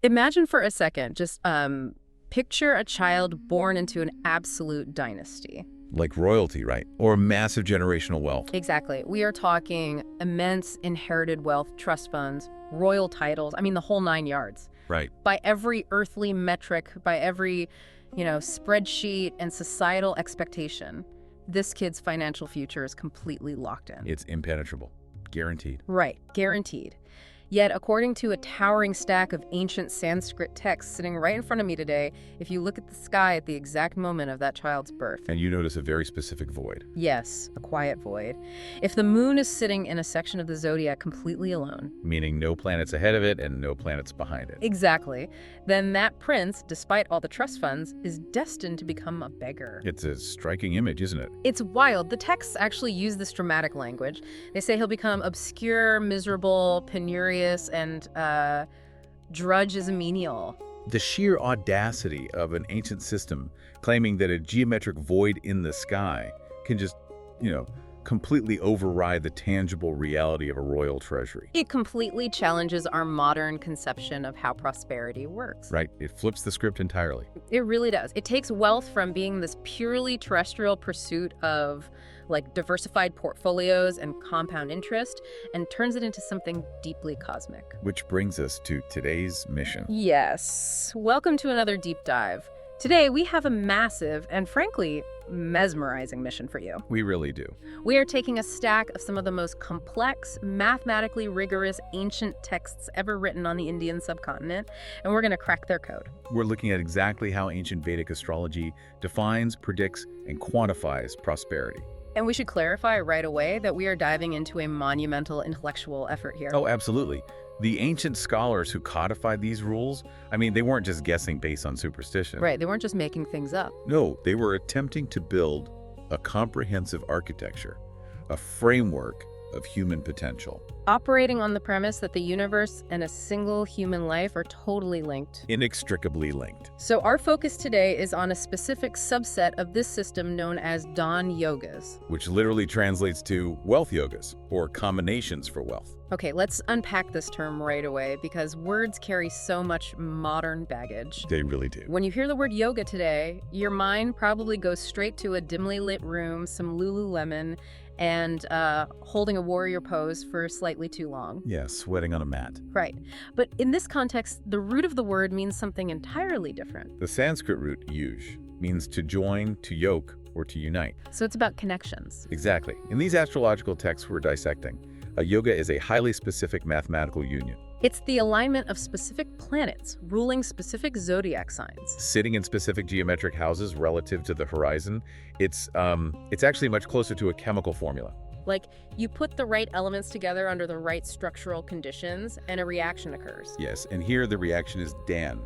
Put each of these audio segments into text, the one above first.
Imagine for a second, just picture a child born into an absolute dynasty. Like royalty, right? Or massive generational wealth. Exactly. We are talking immense inherited wealth, trust funds, royal titles. I mean, the whole 9 yards. Right. By every earthly metric, by every, spreadsheet and societal expectation, this kid's financial future is completely locked in. It's impenetrable. Guaranteed. Right. Guaranteed. Yet, according to a towering stack of ancient Sanskrit texts sitting right in front of me today, if you look at the sky at the exact moment of that child's birth. And you notice a very specific void. Yes, a quiet void. If the moon is sitting in a section of the zodiac completely alone. Meaning no planets ahead of it and no planets behind it. Exactly. Then that prince, despite all the trust funds, is destined to become a beggar. It's a striking image, isn't it? It's wild. The texts actually use this dramatic language. They say he'll become obscure, miserable, penurious, and drudge as a menial. The sheer audacity of an ancient system claiming that a geometric void in the sky can just, completely override the tangible reality of a royal treasury. It completely challenges our modern conception of how prosperity works. Right. It flips the script entirely. It really does. It takes wealth from being this purely terrestrial pursuit of diversified portfolios and compound interest and turns it into something deeply cosmic. Which brings us to today's mission. Yes. Welcome to another deep dive. Today, we have a massive and, frankly, mesmerizing mission for you. We really do. We are taking a stack of some of the most complex, mathematically rigorous, ancient texts ever written on the Indian subcontinent, and we're going to crack their code. We're looking at exactly how ancient Vedic astrology defines, predicts, and quantifies prosperity. And we should clarify right away that we are diving into a monumental intellectual effort here. Oh, absolutely. The ancient scholars who codified these rules, they weren't just guessing based on superstition. Right, they weren't just making things up. No, they were attempting to build a comprehensive architecture, a framework of human potential. Operating on the premise that the universe and a single human life are totally linked. Inextricably linked. So our focus today is on a specific subset of this system known as Dhan yogas. Which literally translates to wealth yogas, or combinations for wealth. Okay, let's unpack this term right away because words carry so much modern baggage. They really do. When you hear the word yoga today, your mind probably goes straight to a dimly lit room, some Lululemon, and holding a warrior pose for slightly too long. Yeah, sweating on a mat. Right. But in this context, the root of the word means something entirely different. The Sanskrit root, yuj, means to join, to yoke, or to unite. So it's about connections. Exactly. In these astrological texts we're dissecting, a yoga is a highly specific mathematical union. It's the alignment of specific planets ruling specific zodiac signs. Sitting in specific geometric houses relative to the horizon, it's actually much closer to a chemical formula. Like, you put the right elements together under the right structural conditions, and a reaction occurs. Yes, and here the reaction is Dhan,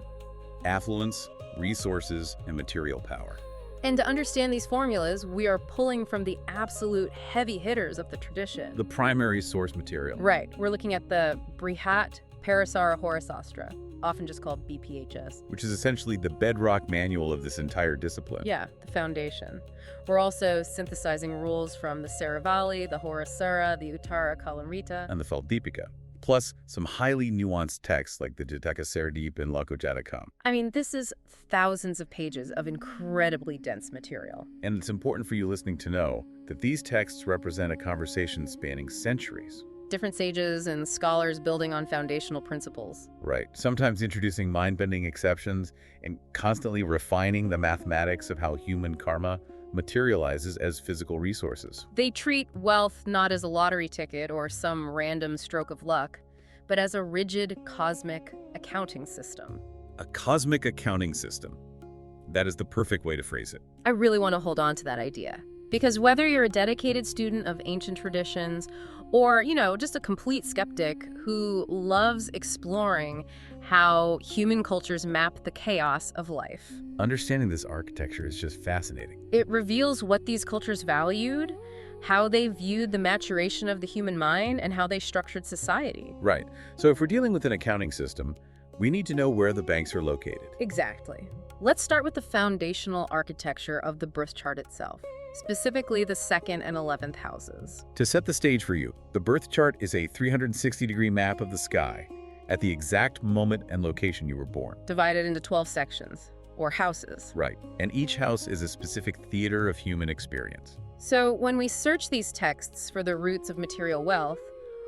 affluence, resources, and material power. And to understand these formulas, we are pulling from the absolute heavy hitters of the tradition. The primary source material. Right. We're looking at the Brihat Parasara Horasastra, often just called BPHS. Which is essentially the bedrock manual of this entire discipline. Yeah, the foundation. We're also synthesizing rules from the Saravali, the Horasara, the Uttara Kalamrita, and the Phaldipika. Plus some highly nuanced texts like the Jataka Saradeep and Lakojattakam. This is thousands of pages of incredibly dense material. And it's important for you listening to know that these texts represent a conversation spanning centuries. Different sages and scholars building on foundational principles. Right. Sometimes introducing mind-bending exceptions and constantly refining the mathematics of how human karma materializes as physical resources. They treat wealth not as a lottery ticket or some random stroke of luck, but as a rigid cosmic accounting system. A cosmic accounting system. That is the perfect way to phrase it. I really want to hold on to that idea. Because whether you're a dedicated student of ancient traditions or, just a complete skeptic who loves exploring how human cultures map the chaos of life. Understanding this architecture is just fascinating. It reveals what these cultures valued, how they viewed the maturation of the human mind, and how they structured society. Right. So if we're dealing with an accounting system, we need to know where the banks are located. Exactly. Let's start with the foundational architecture of the birth chart itself, specifically the 2nd and 11th houses. To set the stage for you, the birth chart is a 360-degree map of the sky, at the exact moment and location you were born. Divided into 12 sections, or houses. Right. And each house is a specific theater of human experience. So when we search these texts for the roots of material wealth,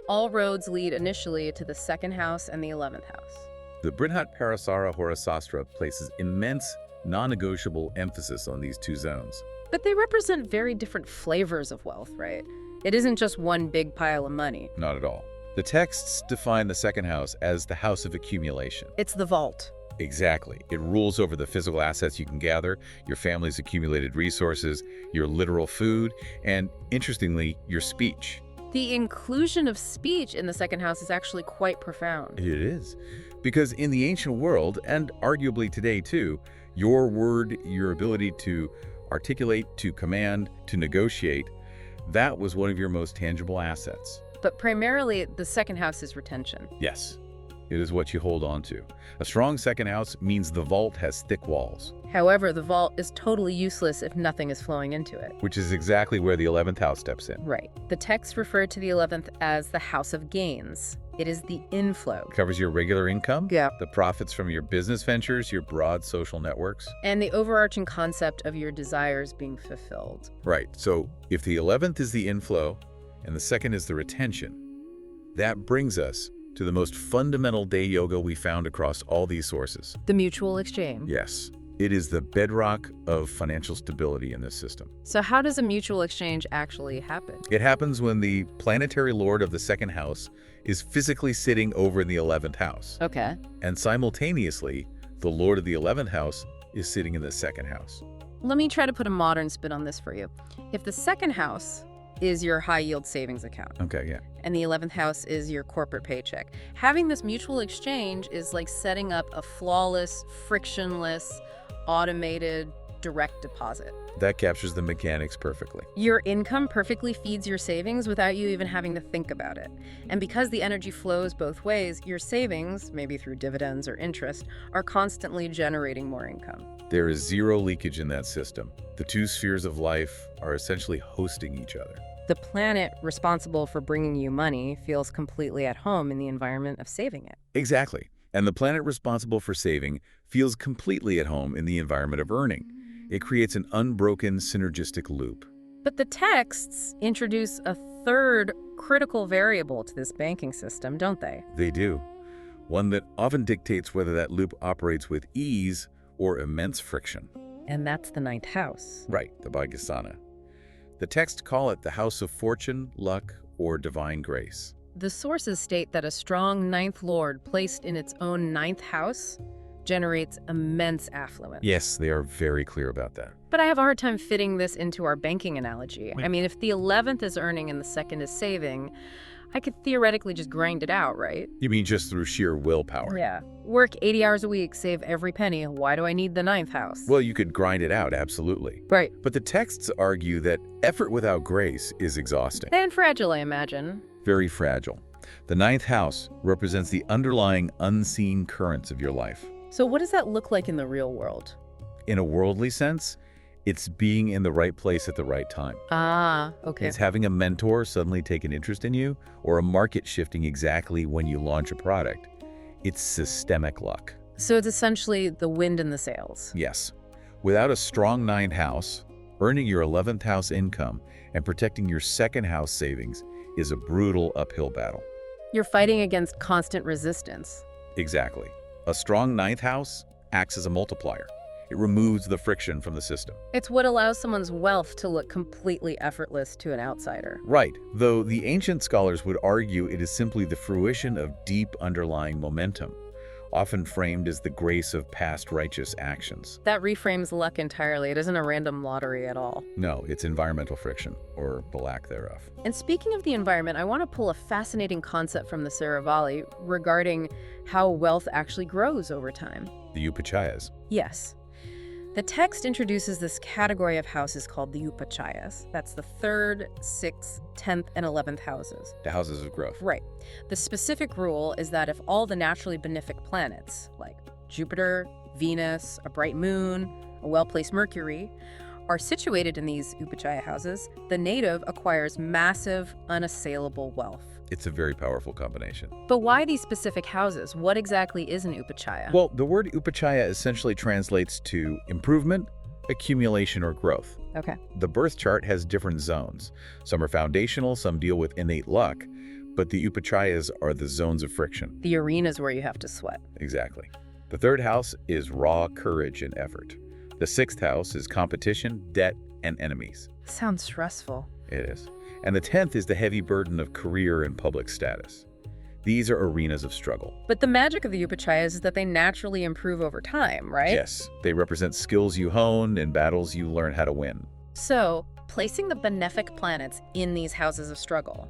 all roads lead initially to the second house and the 11th house. The Brihat Horasastra places immense, non-negotiable emphasis on these two zones. But they represent very different flavors of wealth, right? It isn't just one big pile of money. Not at all. The texts define the second house as the house of accumulation. It's the vault. Exactly. It rules over the physical assets you can gather, your family's accumulated resources, your literal food, and, interestingly, your speech. The inclusion of speech in the second house is actually quite profound. It is. Because in the ancient world, and arguably today too, your word, your ability to articulate, to command, to negotiate, that was one of your most tangible assets. But primarily, the second house is retention. Yes. It is what you hold on to. A strong second house means the vault has thick walls. However, the vault is totally useless if nothing is flowing into it. Which is exactly where the 11th house steps in. Right. The text referred to the 11th as the house of gains. It is the inflow. It covers your regular income, Yeah. the profits from your business ventures, your broad social networks. And the overarching concept of your desires being fulfilled. Right. So if the 11th is the inflow and the second is the retention, that brings us to the most fundamental day yoga we found across all these sources. The mutual exchange. Yes. It is the bedrock of financial stability in this system. So how does a mutual exchange actually happen? It happens when the planetary lord of the second house is physically sitting over in the 11th house. Okay. And simultaneously, the lord of the 11th house is sitting in the second house. Let me try to put a modern spin on this for you. If the second house is your high-yield savings account, Okay, yeah. and the 11th house is your corporate paycheck, having this mutual exchange is like setting up a flawless, frictionless, automated, direct deposit. That captures the mechanics perfectly. Your income perfectly feeds your savings without you even having to think about it. And because the energy flows both ways, your savings, maybe through dividends or interest, are constantly generating more income. There is zero leakage in that system. The two spheres of life are essentially hosting each other. The planet responsible for bringing you money feels completely at home in the environment of saving it. Exactly. And the planet responsible for saving feels completely at home in the environment of earning. It creates an unbroken synergistic loop. But the texts introduce a third critical variable to this banking system, don't they? They do. One that often dictates whether that loop operates with ease or immense friction. And that's the 9th house. Right, the Bhagasana. The texts call it the house of fortune, luck, or divine grace. The sources state that a strong 9th lord placed in its own 9th house generates immense affluence. Yes, they are very clear about that. But I have a hard time fitting this into our banking analogy. Wait. I mean, if the 11th is earning and the second is saving, I could theoretically just grind it out, right? You mean just through sheer willpower? Yeah. Work 80 hours a week, save every penny. Why do I need the 9th house? Well, you could grind it out, absolutely. Right. But the texts argue that effort without grace is exhausting. And fragile, I imagine. Very fragile. The 9th house represents the underlying unseen currents of your life. So what does that look like in the real world? In a worldly sense, it's being in the right place at the right time. Ah, okay. It's having a mentor suddenly take an interest in you, or a market shifting exactly when you launch a product. It's systemic luck. So it's essentially the wind in the sails. Yes. Without a strong 9th house, earning your 11th house income and protecting your second house savings is a brutal uphill battle. You're fighting against constant resistance. Exactly. A strong 9th house acts as a multiplier. It removes the friction from the system. It's what allows someone's wealth to look completely effortless to an outsider. Right, though the ancient scholars would argue it is simply the fruition of deep underlying momentum, often framed as the grace of past righteous actions. That reframes luck entirely. It isn't a random lottery at all. No, it's environmental friction, or the lack thereof. And speaking of the environment, I want to pull a fascinating concept from the Saravalli regarding how wealth actually grows over time. The Upachayas. Yes. The text introduces this category of houses called the Upachayas. That's the 3rd, 6th, 10th, and 11th houses. The houses of growth. Right. The specific rule is that if all the naturally benefic planets, like Jupiter, Venus, a bright moon, a well-placed Mercury, are situated in these Upachaya houses, the native acquires massive, unassailable wealth. It's a very powerful combination. But why these specific houses? What exactly is an Upachaya? Well, the word Upachaya essentially translates to improvement, accumulation, or growth. Okay. The birth chart has different zones. Some are foundational, some deal with innate luck, but the Upachayas are the zones of friction. The arenas where you have to sweat. Exactly. The third house is raw courage and effort. The sixth house is competition, debt, and enemies. Sounds stressful. It is. And the 10th is the heavy burden of career and public status. These are arenas of struggle. But the magic of the Upachayas is that they naturally improve over time, right? Yes, they represent skills you hone and battles you learn how to win. So, placing the benefic planets in these houses of struggle,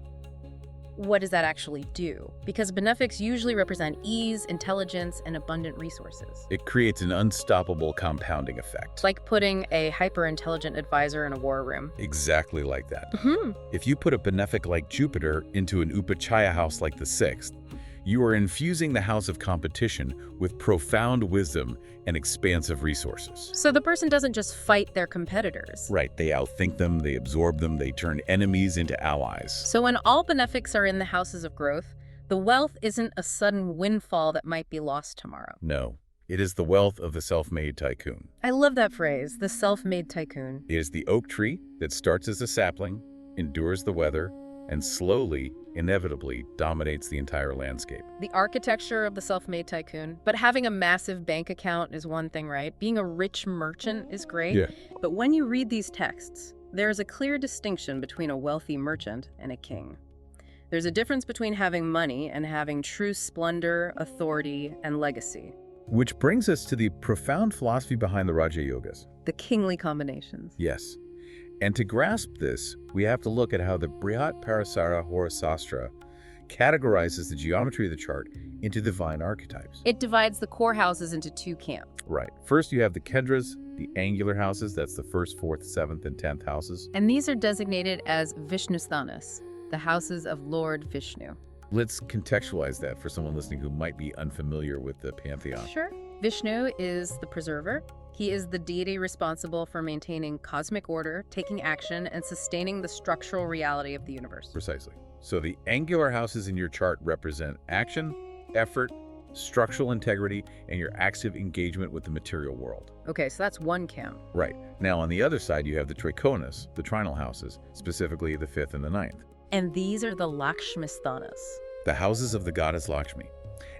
what does that actually do? Because benefics usually represent ease, intelligence, and abundant resources. It creates an unstoppable compounding effect. It's like putting a hyper-intelligent advisor in a war room. Exactly like that. Mm-hmm. If you put a benefic like Jupiter into an Upachaya house like the sixth, you are infusing the house of competition with profound wisdom and expansive resources. So the person doesn't just fight their competitors. Right, they outthink them, they absorb them, they turn enemies into allies. So when all benefics are in the houses of growth, the wealth isn't a sudden windfall that might be lost tomorrow. No, it is the wealth of the self-made tycoon. I love that phrase, the self-made tycoon. It is the oak tree that starts as a sapling, endures the weather, and slowly, inevitably, dominates the entire landscape. The architecture of the self-made tycoon. But having a massive bank account is one thing, right? Being a rich merchant is great. Yeah. But when you read these texts, there is a clear distinction between a wealthy merchant and a king. There's a difference between having money and having true splendor, authority, and legacy. Which brings us to the profound philosophy behind the Raja Yogas. The kingly combinations. Yes. And to grasp this, we have to look at how the Brihat Parasara Horasastra categorizes the geometry of the chart into divine archetypes. It divides the core houses into two camps. Right. First, you have the Kendras, the angular houses. That's the 1st, 4th, 7th, and 10th houses. And these are designated as Vishnusthanas, the houses of Lord Vishnu. Let's contextualize that for someone listening who might be unfamiliar with the pantheon. Sure. Vishnu is the preserver. He is the deity responsible for maintaining cosmic order, taking action, and sustaining the structural reality of the universe. Precisely. So the angular houses in your chart represent action, effort, structural integrity, and your active engagement with the material world. Okay, so that's one camp. Right. Now, on the other side, you have the trichonas, the trinal houses, specifically the 5th and the 9th. And these are the Lakshmisthanas. The houses of the goddess Lakshmi.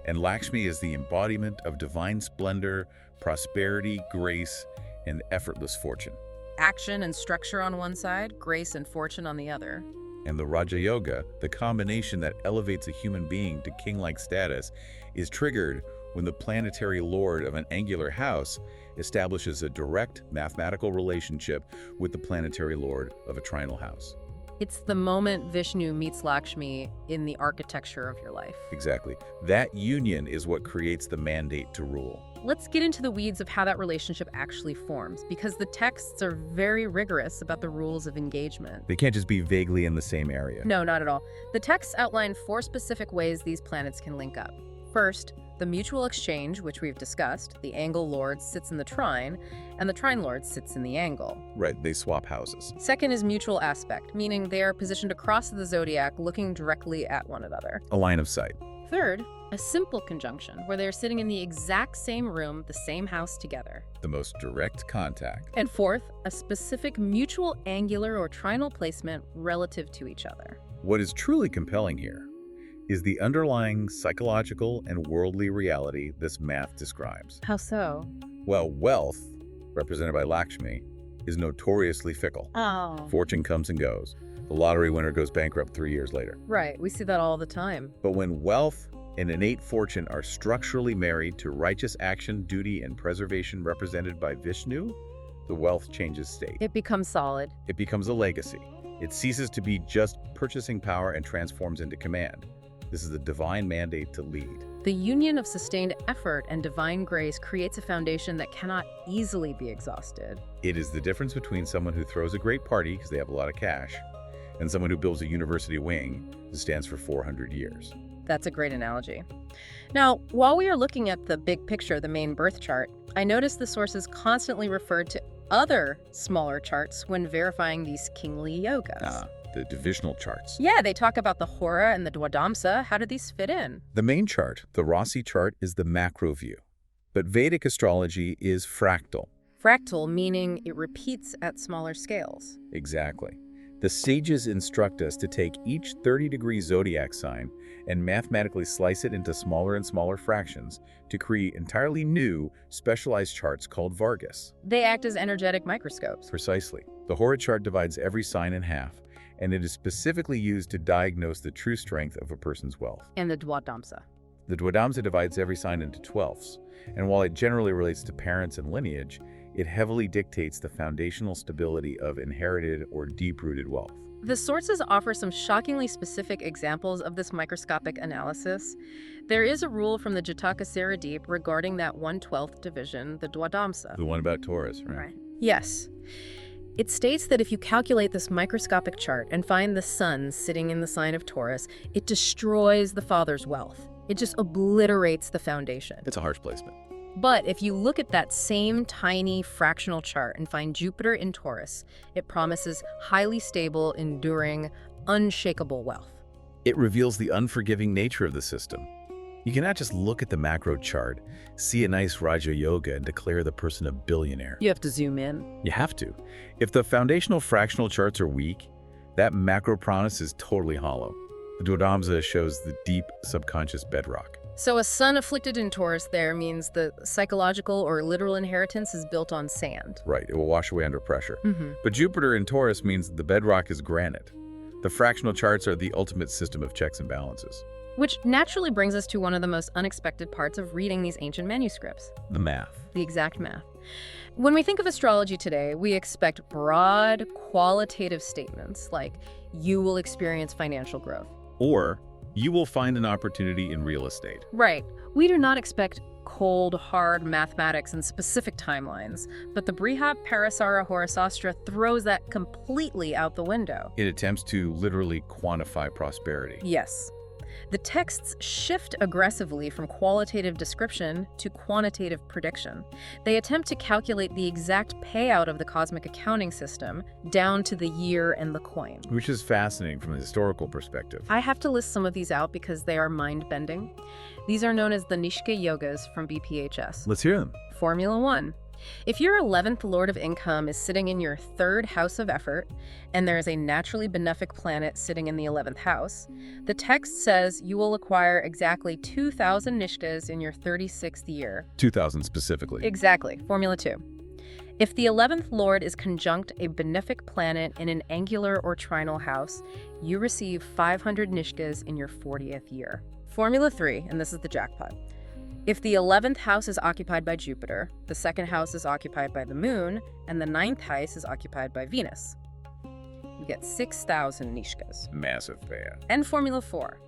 And Lakshmi is the embodiment of divine splendor, prosperity, grace, and effortless fortune. Action and structure on one side, grace and fortune on the other. And the Raja Yoga, the combination that elevates a human being to king-like status, is triggered when the planetary lord of an angular house establishes a direct mathematical relationship with the planetary lord of a trinal house. It's the moment Vishnu meets Lakshmi in the architecture of your life. Exactly. That union is what creates the mandate to rule. Let's get into the weeds of how that relationship actually forms, because the texts are very rigorous about the rules of engagement. They can't just be vaguely in the same area. No, not at all. The texts outline 4 specific ways these planets can link up. First, the mutual exchange, which we've discussed. The angle lord sits in the trine, and the trine lord sits in the angle. Right, they swap houses. Second is mutual aspect, meaning they are positioned across the zodiac, looking directly at one another. A line of sight. Third, a simple conjunction, where they're sitting in the exact same room, the same house together. The most direct contact. And fourth, a specific mutual angular or trinal placement relative to each other. What is truly compelling here is the underlying psychological and worldly reality this math describes. How so? Well, wealth, represented by Lakshmi, is notoriously fickle. Oh. Fortune comes and goes. The lottery winner goes bankrupt 3 years later. Right, we see that all the time. But when wealth and innate fortune are structurally married to righteous action, duty, and preservation represented by Vishnu, the wealth changes state. It becomes solid. It becomes a legacy. It ceases to be just purchasing power and transforms into command. This is the divine mandate to lead. The union of sustained effort and divine grace creates a foundation that cannot easily be exhausted. It is the difference between someone who throws a great party because they have a lot of cash and someone who builds a university wing that stands for 400 years. That's a great analogy. Now, while we are looking at the big picture, the main birth chart, I noticed the sources constantly referred to other smaller charts when verifying these kingly yogas. the divisional charts. Yeah, they talk about the Hora and the Dwadamsa. How do these fit in? The main chart, the Rasi chart, is the macro view. But Vedic astrology is fractal. Fractal meaning it repeats at smaller scales. Exactly. The sages instruct us to take each 30-degree zodiac sign and mathematically slice it into smaller and smaller fractions to create entirely new, specialized charts called Vargas. They act as energetic microscopes. Precisely. The Hora chart divides every sign in half, and it is specifically used to diagnose the true strength of a person's wealth. And the Dwadamsa. The Dwadamsa divides every sign into 12ths, and while it generally relates to parents and lineage, it heavily dictates the foundational stability of inherited or deep-rooted wealth. The sources offer some shockingly specific examples of this microscopic analysis. There is a rule from the Jataka Saradeep regarding that 1/12th division, the Dwadamsa. The one about Taurus, right? Yes. It states that if you calculate this microscopic chart and find the sun sitting in the sign of Taurus, it destroys the father's wealth. It just obliterates the foundation. It's a harsh placement. But if you look at that same tiny fractional chart and find Jupiter in Taurus, it promises highly stable, enduring, unshakable wealth. It reveals the unforgiving nature of the system. You cannot just look at the macro chart, see a nice Raja Yoga, and declare the person a billionaire. You have to zoom in. You have to. If the foundational fractional charts are weak, that macro promise is totally hollow. The Dwadamsa shows the deep subconscious bedrock. So a sun afflicted in Taurus there means the psychological or literal inheritance is built on sand. Right, it will wash away under pressure. But Jupiter in Taurus means the bedrock is granite. The fractional charts are the ultimate system of checks and balances. Which naturally brings us to one of the most unexpected parts of reading these ancient manuscripts. The math. The exact math. When we think of astrology today, we expect broad, qualitative statements like, you will experience financial growth. Or, you will find an opportunity in real estate. Right. We do not expect cold, hard mathematics and specific timelines, but the Brihat Parasara Horasastra throws that completely out the window. It attempts to literally quantify prosperity. Yes. The texts shift aggressively from qualitative description to quantitative prediction. They attempt to calculate the exact payout of the cosmic accounting system down to the year and the coin. Which is fascinating from a historical perspective. I have to list some of these out because they are mind-bending. These are known as the Nishka Yogas from BPHS. Let's hear them. Formula 1. If your 11th lord of income is sitting in your 3rd house of effort, and there is a naturally benefic planet sitting in the 11th house, the text says you will acquire exactly 2,000 nishkas in your 36th year. 2,000 specifically. Exactly. Formula 2. If the 11th lord is conjunct a benefic planet in an angular or trinal house, you receive 500 nishkas in your 40th year. Formula 3, and this is the jackpot. If the 11th house is occupied by Jupiter, the 2nd house is occupied by the Moon, and the 9th house is occupied by Venus, you get 6,000 nishkas. Massive payout. And Formula 4.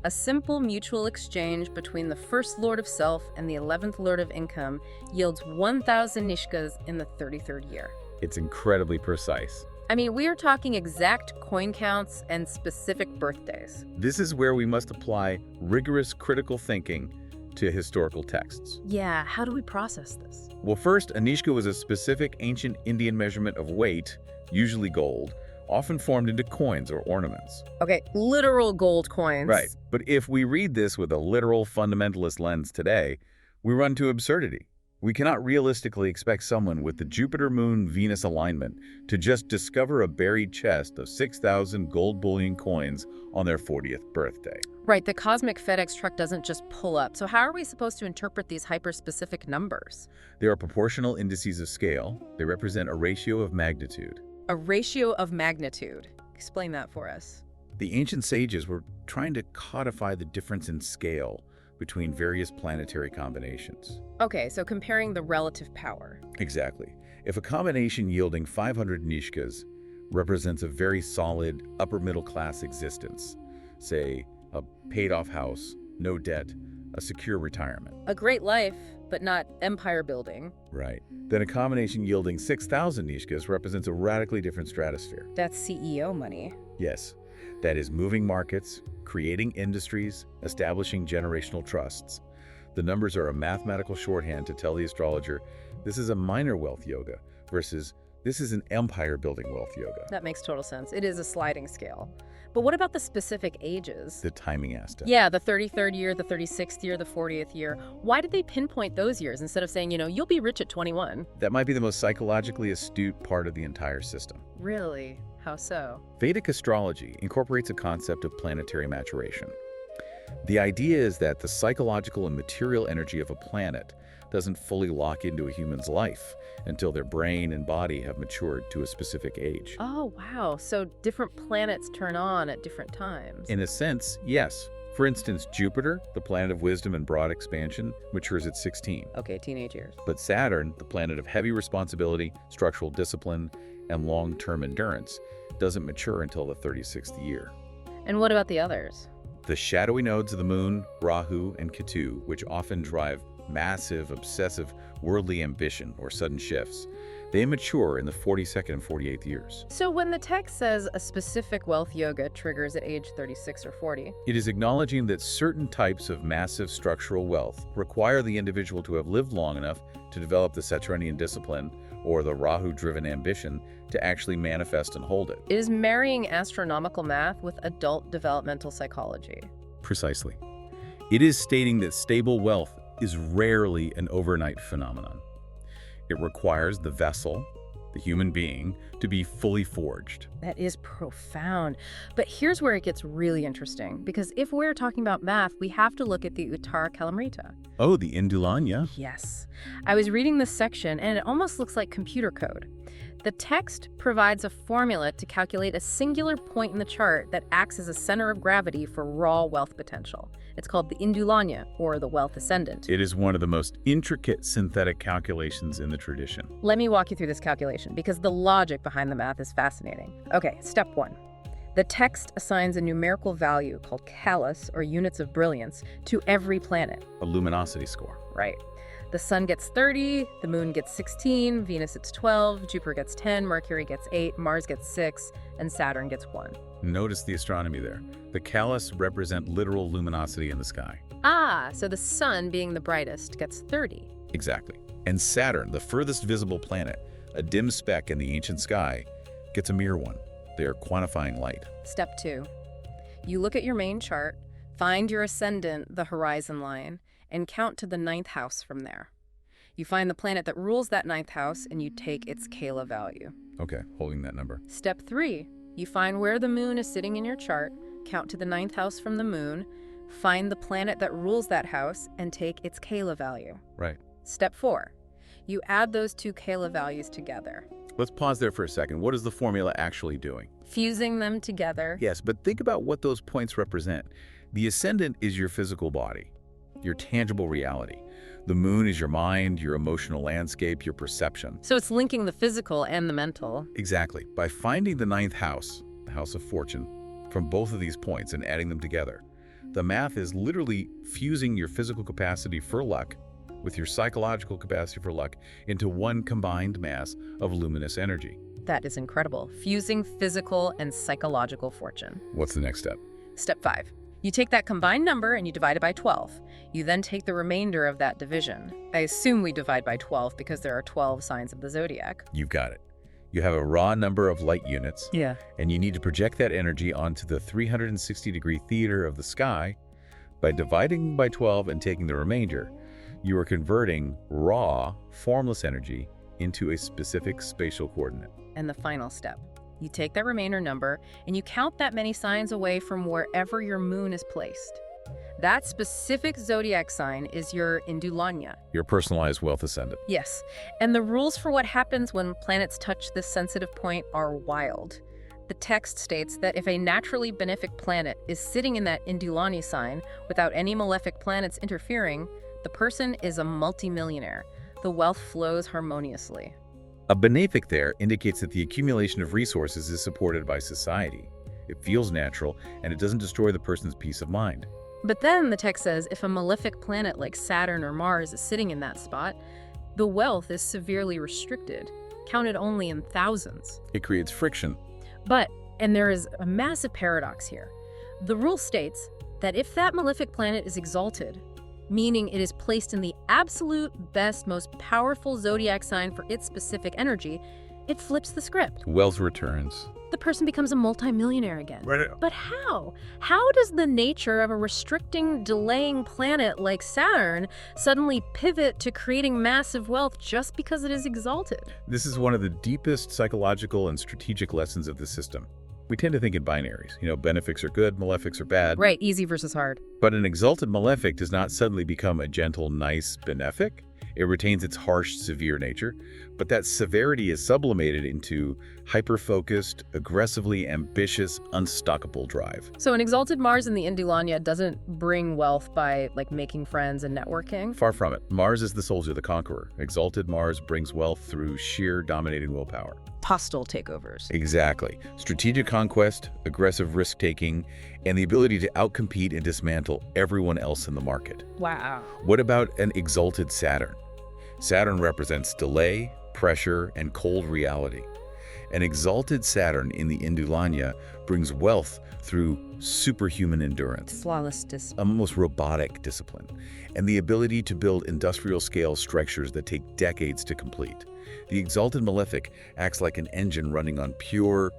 A simple mutual exchange between the 1st lord of self and the 11th lord of income yields 1,000 nishkas in the 33rd year. It's incredibly precise. I mean, we are talking exact coin counts and specific birthdays. This is where we must apply rigorous critical thinking to historical texts. Yeah, how do we process this? Well, first, a nishka was a specific ancient Indian measurement of weight, usually gold, often formed into coins or ornaments. Okay, literal gold coins. Right, but if we read this with a literal fundamentalist lens today, we run to absurdity. We cannot realistically expect someone with the Jupiter-Moon-Venus alignment to just discover a buried chest of 6,000 gold bullion coins on their 40th birthday. Right, the cosmic FedEx truck doesn't just pull up. So how are we supposed to interpret these hyper-specific numbers? They are proportional indices of scale. They represent a ratio of magnitude. A ratio of magnitude. Explain that for us. The ancient sages were trying to codify the difference in scale between various planetary combinations. Okay, so comparing the relative power. Exactly. If a combination yielding 500 nishkas represents a very solid upper-middle-class existence, say a paid-off house, no debt, a secure retirement. A great life, but not empire building. Right. Then a combination yielding 6,000 nishkas represents a radically different stratosphere. That's CEO money. Yes. That is moving markets, creating industries, establishing generational trusts. The numbers are a mathematical shorthand to tell the astrologer this is a minor wealth yoga versus This is an empire-building wealth yoga. That makes total sense. It is a sliding scale. But what about the specific ages? The timing aspect. Yeah, the 33rd year, the 36th year, the 40th year. Why did they pinpoint those years instead of saying, you'll be rich at 21? That might be the most psychologically astute part of the entire system. Really? How so? Vedic astrology incorporates a concept of planetary maturation. The idea is that the psychological and material energy of a planet doesn't fully lock into a human's life until their brain and body have matured to a specific age. Oh, wow. So different planets turn on at different times. In a sense, yes. For instance, Jupiter, the planet of wisdom and broad expansion, matures at 16. Okay, teenage years. But Saturn, the planet of heavy responsibility, structural discipline, and long-term endurance, doesn't mature until the 36th year. And what about the others? The shadowy nodes of the moon, Rahu, and Ketu, which often drive massive, obsessive, worldly ambition or sudden shifts, they mature in the 42nd and 48th years. So when the text says a specific wealth yoga triggers at age 36 or 40, it is acknowledging that certain types of massive structural wealth require the individual to have lived long enough to develop the Saturnian discipline or the Rahu-driven ambition to actually manifest and hold it. it is marrying astronomical math with adult developmental psychology. Precisely. It is stating that stable wealth is rarely an overnight phenomenon. It requires the vessel, the human being, to be fully forged. That is profound. But here's where it gets really interesting, because if we're talking about math, we have to look at the Uttara Kalamrita. Oh, the Indu Lagna? Yes. I was reading this section, and it almost looks like computer code. The text provides a formula to calculate a singular point in the chart that acts as a center of gravity for raw wealth potential. It's called the Indu Lagna, or the wealth ascendant. It is one of the most intricate synthetic calculations in the tradition. Let me walk you through this calculation, because the logic behind the math is fascinating. Okay, step 1. The text assigns a numerical value called kalas, or units of brilliance, to every planet. A luminosity score. Right. The sun gets 30, the moon gets 16, Venus gets 12, Jupiter gets 10, Mercury gets 8, Mars gets 6, and Saturn gets 1. Notice the astronomy there. The kalas represent literal luminosity in the sky. Ah, so the sun, being the brightest, gets 30. Exactly. And Saturn, the furthest visible planet, a dim speck in the ancient sky, gets a mere one. They are quantifying light. Step 2. You look at your main chart, find your ascendant, the horizon line, and count to the 9th house from there. You find the planet that rules that 9th house, and you take its Kala value. Okay, holding that number. Step 3. You find where the moon is sitting in your chart, count to the 9th house from the moon, find the planet that rules that house, and take its Kala value. Right. Step 4. You add those two Kala values together, Let's pause there for a second. What is the formula actually doing? fusing them together. Yes, but think about what those points represent. The ascendant is your physical body, your tangible reality. The moon is your mind, your emotional landscape, your perception. So it's linking the physical and the mental. Exactly. By finding the 9th house, the house of fortune, from both of these points and adding them together, the math is literally fusing your physical capacity for luck with your psychological capacity for luck into one combined mass of luminous energy. That is incredible. Fusing physical and psychological fortune. What's the next step? Step 5. You take that combined number and you divide it by 12. You then take the remainder of that division. I assume we divide by 12 because there are 12 signs of the zodiac. You've got it. You have a raw number of light units, Yeah. and you need to project that energy onto the 360-degree theater of the sky. By dividing by 12 and taking the remainder, you are converting raw, formless energy into a specific spatial coordinate. And the final step. You take that remainder number and you count that many signs away from wherever your moon is placed. That specific zodiac sign is your Indu Lagna. Your personalized wealth ascendant. Yes, and the rules for what happens when planets touch this sensitive point are wild. The text states that if a naturally benefic planet is sitting in that Indu Lagna sign without any malefic planets interfering, the person is a multi-millionaire. The wealth flows harmoniously. A benefic there indicates that the accumulation of resources is supported by society. It feels natural, and it doesn't destroy the person's peace of mind. But then the text says if a malefic planet like Saturn or Mars is sitting in that spot, the wealth is severely restricted, counted only in thousands. It creates friction. But, and there is a massive paradox here, the rule states that if that malefic planet is exalted, meaning it is placed in the absolute best, most powerful zodiac sign for its specific energy, It flips the script. Wealth returns. The person becomes a multi-millionaire again. Right. But how? How does the nature of a restricting, delaying planet like Saturn suddenly pivot to creating massive wealth just because it is exalted? This is one of the deepest psychological and strategic lessons of the system. We tend to think in binaries. Benefics are good, malefics are bad. Right, easy versus hard. But an exalted malefic does not suddenly become a gentle, nice benefic. It retains its harsh, severe nature, but that severity is sublimated into hyper-focused, aggressively ambitious, unstoppable drive. So an exalted Mars in the Indu Lagna doesn't bring wealth by, making friends and networking? Far from it. Mars is the soldier, the conqueror. Exalted Mars brings wealth through sheer dominating willpower. Hostile takeovers. Exactly. Strategic conquest, aggressive risk-taking, and the ability to outcompete and dismantle everyone else in the market. Wow. What about an exalted Saturn? Saturn represents delay, pressure, and cold reality. An exalted Saturn in the Indu Lagna brings wealth through superhuman endurance, Flawless almost robotic discipline, and the ability to build industrial-scale structures that take decades to complete. The exalted malefic acts like an engine running on pure,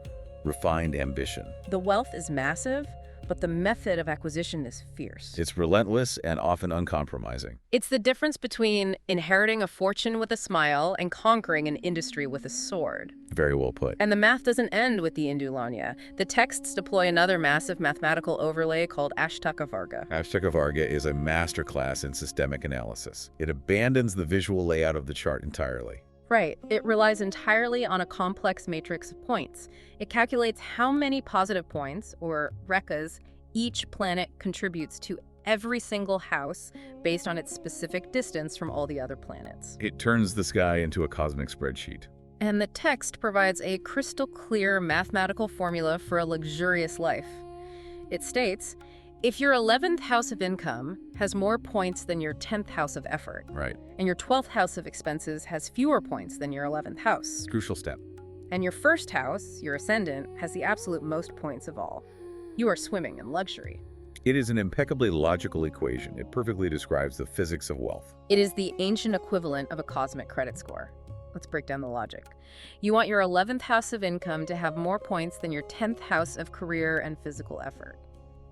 refined ambition. The wealth is massive, but the method of acquisition is fierce. It's relentless and often uncompromising. It's the difference between inheriting a fortune with a smile and conquering an industry with a sword. Very well put. And the math doesn't end with the Indu Lagna. The texts deploy another massive mathematical overlay called Ashtaka-varga. Ashtaka-varga is a masterclass in systemic analysis. It abandons the visual layout of the chart entirely. Right. It relies entirely on a complex matrix of points. It calculates how many positive points, or rekas, each planet contributes to every single house based on its specific distance from all the other planets. It turns the sky into a cosmic spreadsheet. And the text provides a crystal clear mathematical formula for a luxurious life. It states, if your 11th house of income has more points than your 10th house of effort, Right. and your 12th house of expenses has fewer points than your 11th house, Crucial step. and your first house, your ascendant, has the absolute most points of all, you are swimming in luxury. It is an impeccably logical equation. It perfectly describes the physics of wealth. It is the ancient equivalent of a cosmic credit score. Let's break down the logic. You want your 11th house of income to have more points than your 10th house of career and physical effort.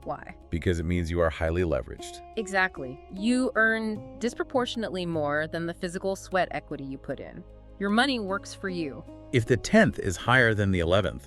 Why? Because it means you are highly leveraged. Exactly. You earn disproportionately more than the physical sweat equity you put in. Your money works for you. If the 10th is higher than the 11th,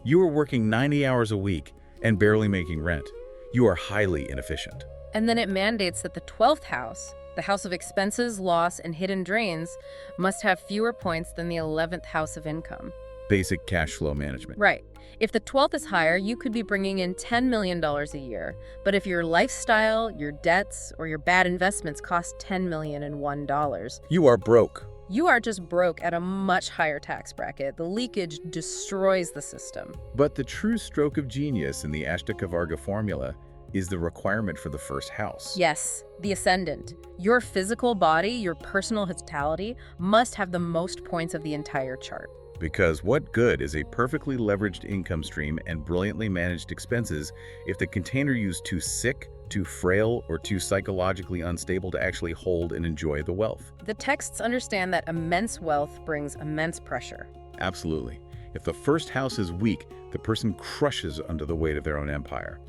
you are working 90 hours a week and barely making rent. You are highly inefficient. And then it mandates that the 12th house, the house of expenses, loss, and hidden drains, must have fewer points than the 11th house of income. Basic cash flow management. Right. If the 12th is higher, you could be bringing in $10 million a year. But if your lifestyle, your debts, or your bad investments cost $10,001, You are broke. you are just broke at a much higher tax bracket. The leakage destroys the system. But the true stroke of genius in the Ashtaka-varga formula is the requirement for the first house. Yes, the ascendant. Your physical body, your personal vitality, must have the most points of the entire chart. Because what good is a perfectly leveraged income stream and brilliantly managed expenses if the container used too sick, too frail, or too psychologically unstable to actually hold and enjoy the wealth? The texts understand that immense wealth brings immense pressure. Absolutely. If the first house is weak, the person crushes under the weight of their own empire.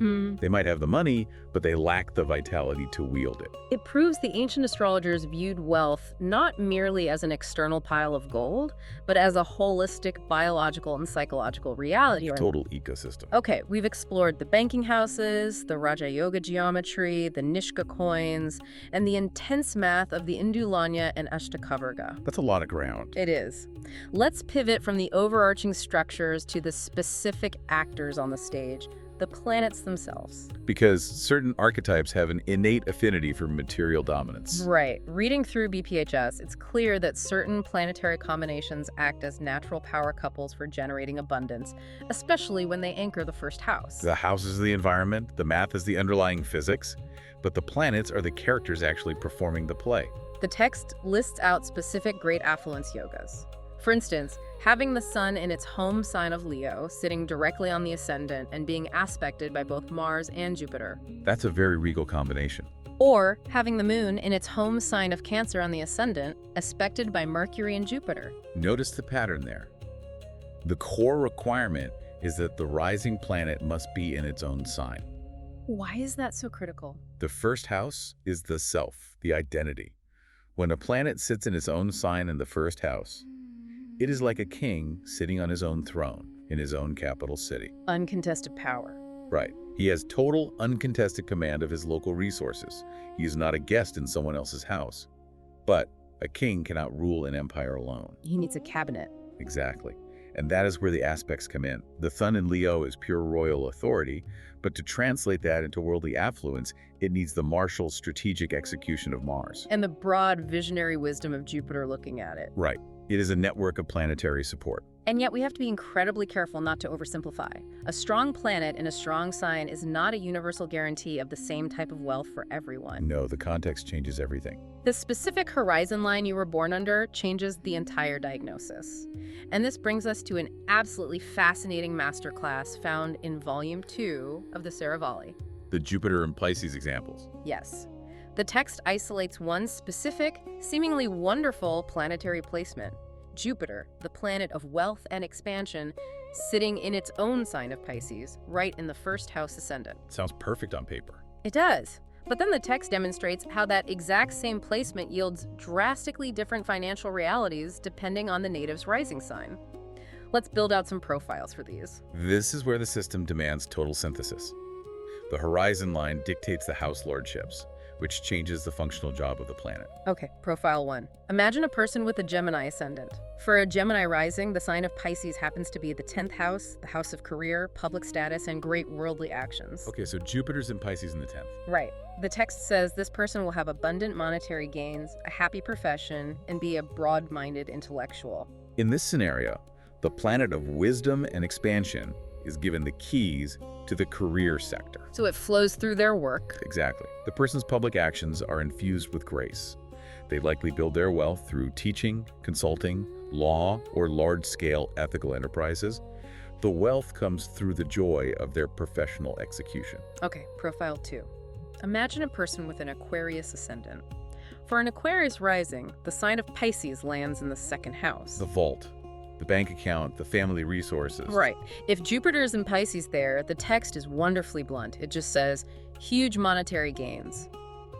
They might have the money, but they lack the vitality to wield it. It proves the ancient astrologers viewed wealth not merely as an external pile of gold, but as a holistic biological and psychological reality. Total ecosystem. Okay, we've explored the banking houses, the Raja Yoga geometry, the Nishka coins, and the intense math of the Indu Lagna and Ashtaka-varga. That's a lot of ground. It is. Let's pivot from the overarching structures to the specific actors on the stage, the planets themselves. Because certain archetypes have an innate affinity for material dominance. Right. Reading through BPHS, it's clear that certain planetary combinations act as natural power couples for generating abundance, especially when they anchor the first house. The house is the environment, the math is the underlying physics, but the planets are the characters actually performing the play. The text lists out specific great affluence yogas. For instance, having the sun in its home sign of Leo, sitting directly on the ascendant and being aspected by both Mars and Jupiter. That's a very regal combination. Or having the moon in its home sign of Cancer on the ascendant, aspected by Mercury and Jupiter. Notice the pattern there. The core requirement is that the rising planet must be in its own sign. Why is that so critical? The first house is the self, the identity. When a planet sits in its own sign in the first house, it is like a king sitting on his own throne in his own capital city. Uncontested power. Right. He has total, uncontested command of his local resources. He is not a guest in someone else's house. But a king cannot rule an empire alone. He needs a cabinet. Exactly. And that is where the aspects come in. The Sun in Leo is pure royal authority, but to translate that into worldly affluence, it needs the martial, strategic execution of Mars. And the broad, visionary wisdom of Jupiter looking at it. Right. It is a network of planetary support. And yet we have to be incredibly careful not to oversimplify. A strong planet in a strong sign is not a universal guarantee of the same type of wealth for everyone. No, the context changes everything. The specific horizon line you were born under changes the entire diagnosis. And this brings us to an absolutely fascinating masterclass found in Volume 2 of the Saravalli. The Jupiter and Pisces examples. Yes. The text isolates one specific, seemingly wonderful planetary placement. Jupiter, the planet of wealth and expansion, sitting in its own sign of Pisces, right in the first house ascendant. Sounds perfect on paper. It does. But then the text demonstrates how that exact same placement yields drastically different financial realities depending on the native's rising sign. Let's build out some profiles for these. This is where the system demands total synthesis. The horizon line dictates the house lordships, which changes the functional job of the planet. Okay, profile 1. Imagine a person with a Gemini ascendant. For a Gemini rising, the sign of Pisces happens to be the 10th house, the house of career, public status, and great worldly actions. Okay, so Jupiter's in Pisces in the 10th. Right. The text says this person will have abundant monetary gains, a happy profession, and be a broad-minded intellectual. In this scenario, the planet of wisdom and expansion is given the keys to the career sector. So it flows through their work. Exactly. The person's public actions are infused with grace. They likely build their wealth through teaching, consulting, law, or large-scale ethical enterprises. The wealth comes through the joy of their professional execution. Okay, profile 2. Imagine a person with an Aquarius ascendant. For an Aquarius rising, the sign of Pisces lands in the second house. The vault, the bank account, the family resources. Right. If Jupiter is in Pisces there, the text is wonderfully blunt. It just says, huge monetary gains,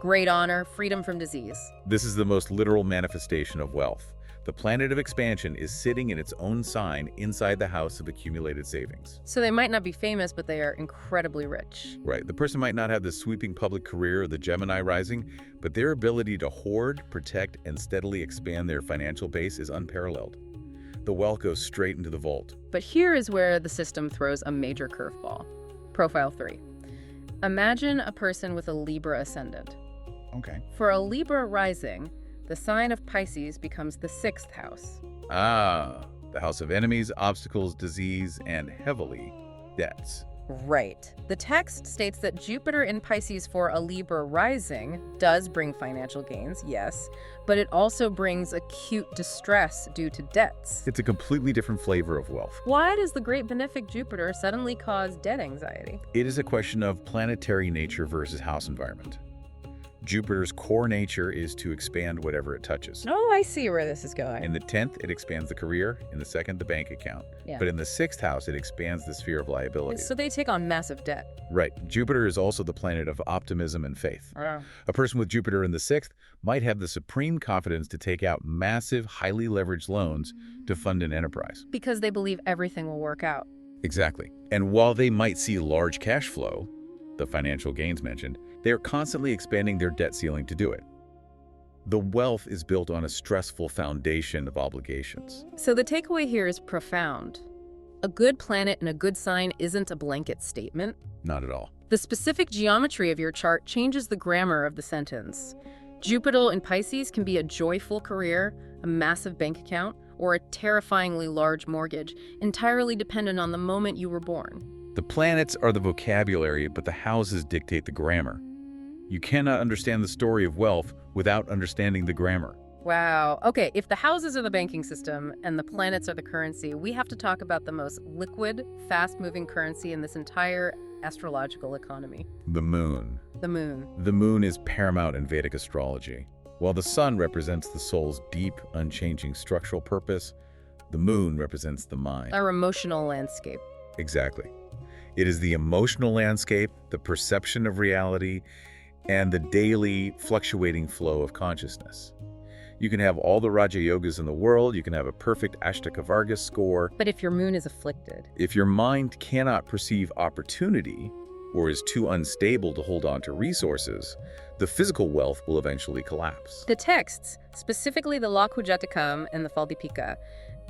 great honor, freedom from disease. This is the most literal manifestation of wealth. The planet of expansion is sitting in its own sign inside the house of accumulated savings. So they might not be famous, but they are incredibly rich. Right. The person might not have the sweeping public career of the Gemini rising, but their ability to hoard, protect, and steadily expand their financial base is unparalleled. The wealth goes straight into the vault. But here is where the system throws a major curveball. Profile 3. Imagine a person with a Libra ascendant. Okay. For a Libra rising, the sign of Pisces becomes the 6th house. Ah, the house of enemies, obstacles, disease, and heavily debts. Right. The text states that Jupiter in Pisces for a Libra rising does bring financial gains, yes, but it also brings acute distress due to debts. It's a completely different flavor of wealth. Why does the great benefic Jupiter suddenly cause debt anxiety? It is a question of planetary nature versus house environment. Jupiter's core nature is to expand whatever it touches. Oh, I see where this is going. In the 10th, it expands the career. In the 2nd, the bank account. Yeah. But in the 6th house, it expands the sphere of liability. So they take on massive debt. Right. Jupiter is also the planet of optimism and faith. Oh. A person with Jupiter in the 6th might have the supreme confidence to take out massive, highly leveraged loans to fund an enterprise. Because they believe everything will work out. Exactly. And while they might see large cash flow, the financial gains mentioned, they are constantly expanding their debt ceiling to do it. The wealth is built on a stressful foundation of obligations. So the takeaway here is profound. A good planet and a good sign isn't a blanket statement. Not at all. The specific geometry of your chart changes the grammar of the sentence. Jupiter in Pisces can be a joyful career, a massive bank account, or a terrifyingly large mortgage, entirely dependent on the moment you were born. The planets are the vocabulary, but the houses dictate the grammar. You cannot understand the story of wealth without understanding the grammar. Wow. Okay, if the houses are the banking system and the planets are the currency, we have to talk about the most liquid, fast-moving currency in this entire astrological economy. The moon. The moon. The moon is paramount in Vedic astrology. While the sun represents the soul's deep, unchanging structural purpose, The moon represents the mind. Our emotional landscape. Exactly. It is the emotional landscape, the perception of reality, and the daily fluctuating flow of consciousness. You can have all the Raja Yogas in the world, you can have a perfect Ashtaka Varga score. But if your moon is afflicted, If your mind cannot perceive opportunity or is too unstable to hold on to resources, the physical wealth will eventually collapse. the texts, specifically the Lakhu Jatakam and the Faldipika,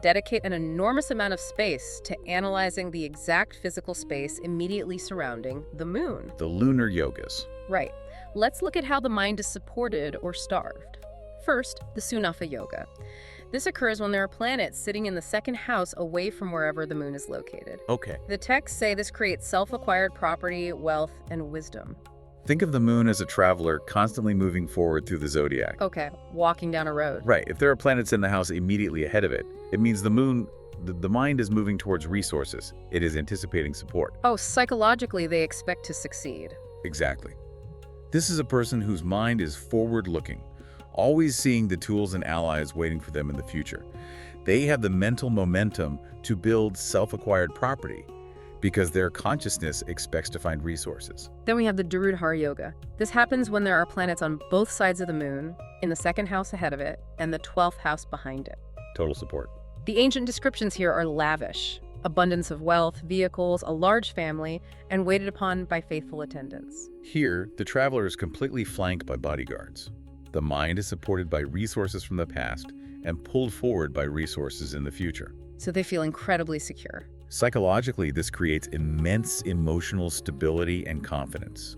dedicate an enormous amount of space to analyzing the exact physical space immediately surrounding the moon. The lunar yogas. Right. Let's look at how the mind is supported or starved. First, the Sunapha Yoga. This occurs when there are planets sitting in the second house away from wherever the moon is located. Okay. The texts say this creates self-acquired property, wealth, and wisdom. Think of the moon as a traveler constantly moving forward through the zodiac. Okay, walking down a road. Right. If there are planets in the house immediately ahead of it, it means the moon, the mind is moving towards resources. It is anticipating support. Oh, psychologically, they expect to succeed. Exactly. This is a person whose mind is forward-looking, always seeing the tools and allies waiting for them in the future. They have the mental momentum to build self-acquired property because their consciousness expects to find resources. Then we have the Durudhura Yoga. This happens when there are planets on both sides of the moon, in the second house ahead of it, and the 12th house behind it. Total support. The ancient descriptions here are lavish. Abundance of wealth, vehicles, a large family, and waited upon by faithful attendants. Here, the traveler is completely flanked by bodyguards. The mind is supported by resources from the past and pulled forward by resources in the future. So they feel incredibly secure. Psychologically, this creates immense emotional stability and confidence.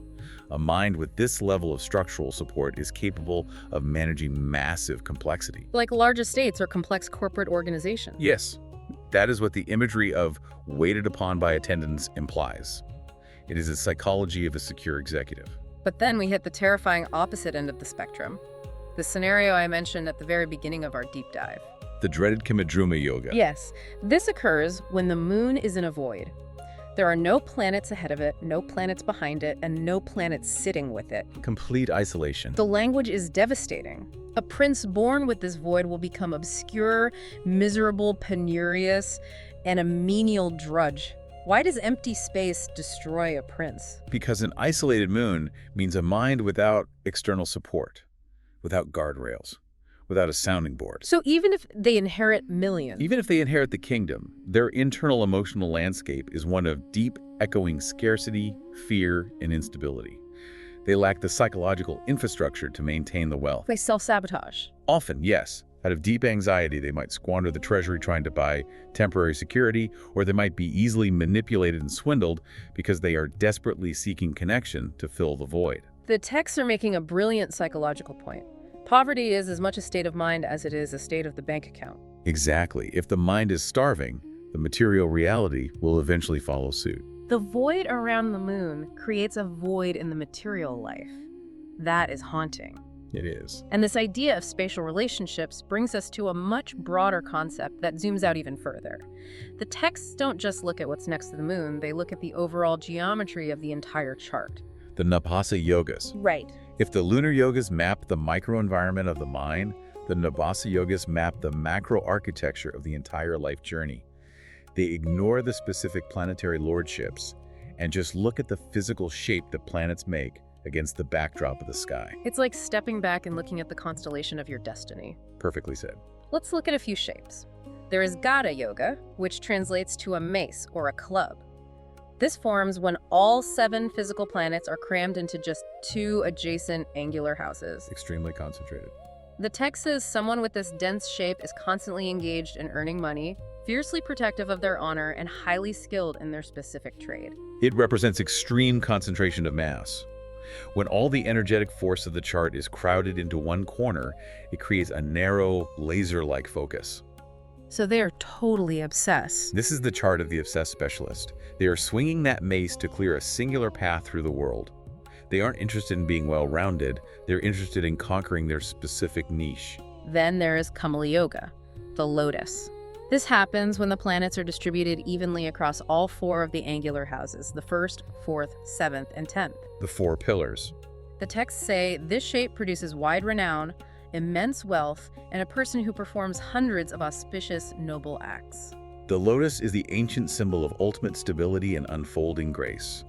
A mind with this level of structural support is capable of managing massive complexity. Like large estates or complex corporate organizations. Yes, that is what the imagery of waited upon by attendants implies. It is the psychology of a secure executive. But then we hit the terrifying opposite end of the spectrum. The scenario I mentioned at the very beginning of our deep dive. The dreaded Kimadruma Yoga. Yes, this occurs when the moon is in a void. There are no planets ahead of it, no planets behind it, and no planets sitting with it. Complete isolation. The language is devastating. A prince born with this void will become obscure, miserable, penurious, and a menial drudge. Why does empty space destroy a prince? Because an isolated moon means a mind without external support, without guardrails, without a sounding board. So even if they inherit millions, Even if they inherit the kingdom, their internal emotional landscape is one of deep, echoing scarcity, fear, and instability. They lack the psychological infrastructure to maintain the wealth. they self-sabotage. Often, yes, out of deep anxiety, they might squander the treasury trying to buy temporary security, or they might be easily manipulated and swindled because they are desperately seeking connection to fill the void. The texts are making a brilliant psychological point. Poverty is as much a state of mind as it is a state of the bank account. Exactly. If the mind is starving, the material reality will eventually follow suit. The void around the moon creates a void in the material life. That is haunting. It is. And this idea of spatial relationships brings us to a much broader concept that zooms out even further. The texts don't just look at what's next to the moon, they look at the overall geometry of the entire chart. The Napasa Yogas. Right. If the lunar yogas map the microenvironment of the mind, the Nabhasa yogas map the macro architecture of the entire life journey. They ignore the specific planetary lordships and just look at the physical shape that planets make against the backdrop of the sky. It's like stepping back and looking at the constellation of your destiny. Perfectly said. Let's look at a few shapes. There is Gada Yoga, which translates to a mace or a club. This forms when all 7 physical planets are crammed into just 2 adjacent angular houses. Extremely concentrated. The text says someone with this dense shape is constantly engaged in earning money, fiercely protective of their honor, and highly skilled in their specific trade. It represents extreme concentration of mass. When all the energetic force of the chart is crowded into one corner, it creates a narrow, laser-like focus. So they are totally obsessed. This is the chart of the obsessed specialist. They are swinging that mace to clear a singular path through the world. They aren't interested in being well-rounded, they're interested in conquering their specific niche. Then there is Amala Yoga, the lotus. This happens when the planets are distributed evenly across all 4 of the angular houses, the 1st, 4th, 7th, and 10th. The 4 pillars. The texts say this shape produces wide renown, immense wealth, and a person who performs hundreds of auspicious, noble acts. The lotus is the ancient symbol of ultimate stability and unfolding grace.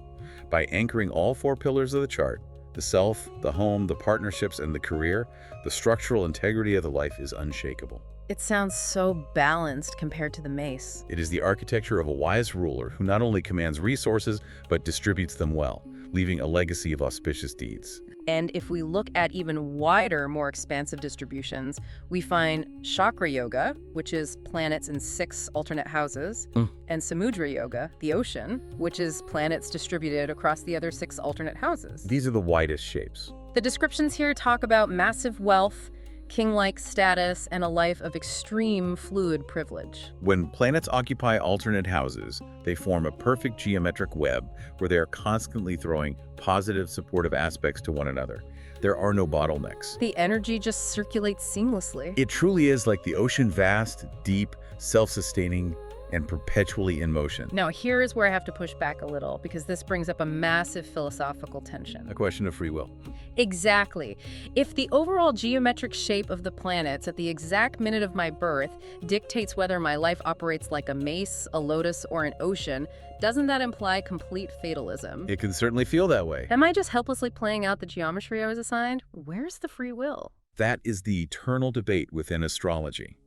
By anchoring all 4 pillars of the chart, the self, the home, the partnerships, and the career, the structural integrity of the life is unshakable. It sounds so balanced compared to the mace. It is the architecture of a wise ruler who not only commands resources, but distributes them well, leaving a legacy of auspicious deeds. And if we look at even wider, more expansive distributions, we find Chakra Yoga, which is planets in 6 alternate houses, and Samudra Yoga, the ocean, which is planets distributed across the other 6 alternate houses. These are the widest shapes. The descriptions here talk about massive wealth, king-like status, and a life of extreme fluid privilege. When planets occupy alternate houses, they form a perfect geometric web where they are constantly throwing positive, supportive aspects to one another. There are no bottlenecks. The energy just circulates seamlessly. It truly is like the ocean, vast, deep, self-sustaining, and perpetually in motion. Now, here is where I have to push back a little, because this brings up a massive philosophical tension. A question of free will. Exactly. If the overall geometric shape of the planets at the exact minute of my birth dictates whether my life operates like a mace, a lotus, or an ocean, doesn't that imply complete fatalism? It can certainly feel that way. Am I just helplessly playing out the geometry I was assigned? Where's the free will? That is the eternal debate within astrology.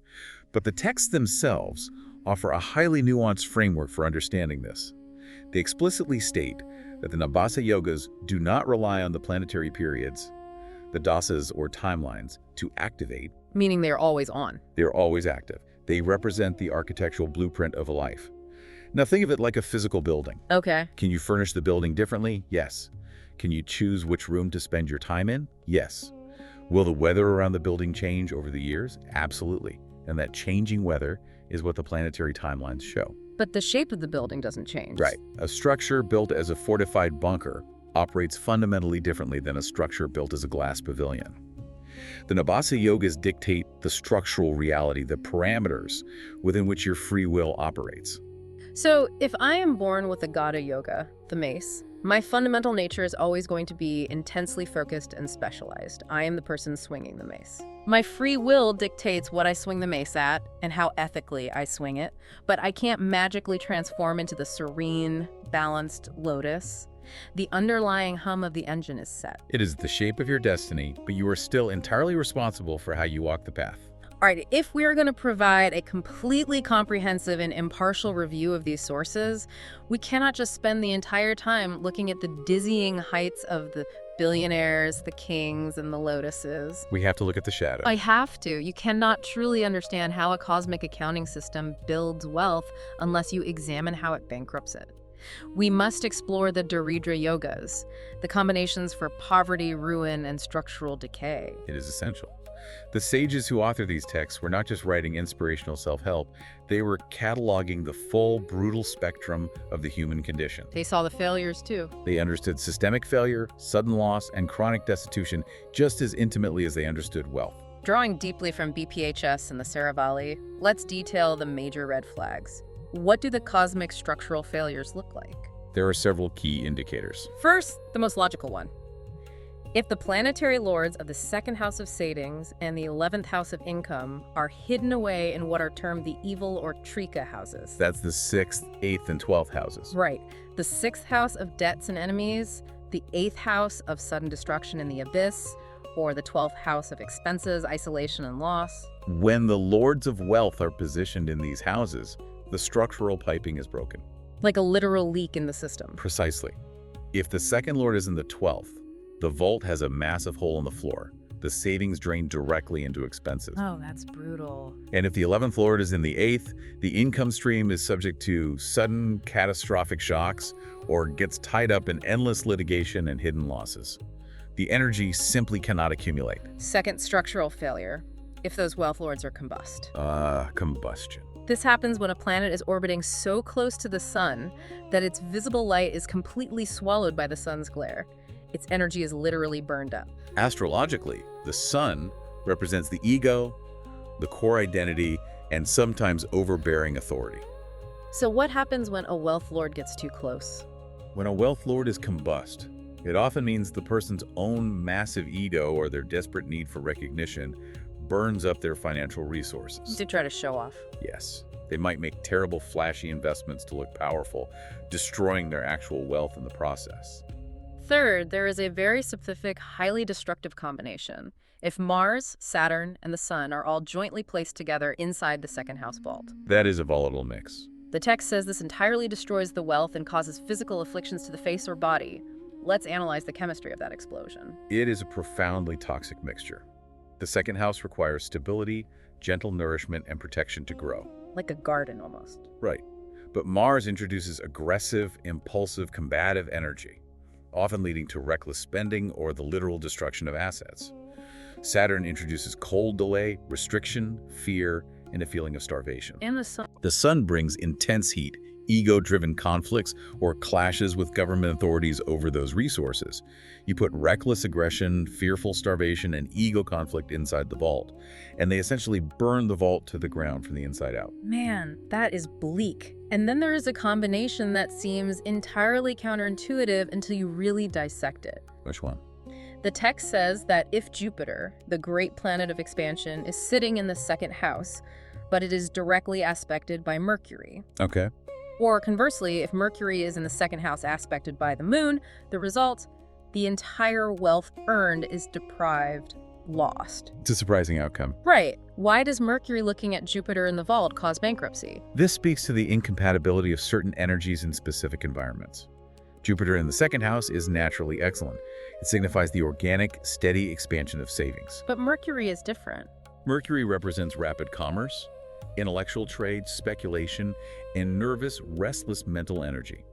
But the texts themselves offer a highly nuanced framework for understanding this. They explicitly state that the Nabhasa yogas do not rely on the planetary periods, the dasas or timelines, to activate. Meaning they're always on. They're always active. They represent the architectural blueprint of a life. Now think of it like a physical building. Okay. Can you furnish the building differently? Yes. Can you choose which room to spend your time in? Yes. Will the weather around the building change over the years? Absolutely. And that changing weather is what the planetary timelines show. But the shape of the building doesn't change. Right. A structure built as a fortified bunker operates fundamentally differently than a structure built as a glass pavilion. The Nabhasa yogas dictate the structural reality, the parameters within which your free will operates. So if I am born with a Gada Yoga, the mace, my fundamental nature is always going to be intensely focused and specialized. I am the person swinging the mace. My free will dictates what I swing the mace at and how ethically I swing it, but I can't magically transform into the serene, balanced lotus. The underlying hum of the engine is set. It is the shape of your destiny, but you are still entirely responsible for how you walk the path. All right, if we are going to provide a completely comprehensive and impartial review of these sources, we cannot just spend the entire time looking at the dizzying heights of the billionaires, the kings, and the lotuses. We have to look at the shadow. I have to. You cannot truly understand how a cosmic accounting system builds wealth unless you examine how it bankrupts it. We must explore the Durudhura Yogas, the combinations for poverty, ruin, and structural decay. It is essential. The sages who authored these texts were not just writing inspirational self-help, they were cataloging the full, brutal spectrum of the human condition. They saw the failures too. They understood systemic failure, sudden loss, and chronic destitution just as intimately as they understood wealth. Drawing deeply from BPHS and the Saravalli, let's detail the major red flags. What do the cosmic structural failures look like? There are several key indicators. First, the most logical one. If the planetary lords of the 2nd house of savings and the 11th house of income are hidden away in what are termed the evil or trika houses. That's the 6th, 8th, and 12th houses. Right. The 6th house of debts and enemies, the 8th house of sudden destruction in the abyss, or the 12th house of expenses, isolation, and loss. When the lords of wealth are positioned in these houses, the structural piping is broken. Like a literal leak in the system. Precisely. If the 2nd lord is in the 12th, the vault has a massive hole in the floor. The savings drain directly into expenses. Oh, that's brutal. And if the 11th lord is in the 8th, the income stream is subject to sudden catastrophic shocks or gets tied up in endless litigation and hidden losses. The energy simply cannot accumulate. Second, structural failure. If those wealth lords are combust. Combustion. This happens when a planet is orbiting so close to the sun that its visible light is completely swallowed by the sun's glare. Its energy is literally burned up. Astrologically, the sun represents the ego, the core identity, and sometimes overbearing authority. So what happens when a wealth lord gets too close? When a wealth lord is combust, It often means the person's own massive ego or their desperate need for recognition burns up their financial resources. To try to show off. Yes, they might make terrible, flashy investments to look powerful, destroying their actual wealth in the process. Third, there is a very specific, highly destructive combination. If Mars, Saturn, and the Sun are all jointly placed together inside the second house vault. That is a volatile mix. The text says this entirely destroys the wealth and causes physical afflictions to the face or body. Let's analyze the chemistry of that explosion. It is a profoundly toxic mixture. The second house requires stability, gentle nourishment, and protection to grow. Like a garden, almost. Right. But Mars introduces aggressive, impulsive, combative energy, often leading to reckless spending or the literal destruction of assets. Saturn introduces cold delay, restriction, fear, and a feeling of starvation. And the Sun. The Sun brings intense heat, ego-driven conflicts, or clashes with government authorities over those resources. You put reckless aggression, fearful starvation, and ego conflict inside the vault, and they essentially burn the vault to the ground from the inside out. Man, that is bleak. And then there is a combination that seems entirely counterintuitive until you really dissect it. Which one? The text says that if Jupiter, the great planet of expansion, is sitting in the second house, but it is directly aspected by Mercury. Okay. Or conversely, if Mercury is in the second house aspected by the moon, the result, the entire wealth earned is deprived, lost. It's a surprising outcome. Right. Why does Mercury looking at Jupiter in the vault cause bankruptcy? This speaks to the incompatibility of certain energies in specific environments. Jupiter in the second house is naturally excellent. It signifies the organic, steady expansion of savings. But Mercury is different. Mercury represents rapid commerce, intellectual trade, speculation, and nervous, restless mental energy.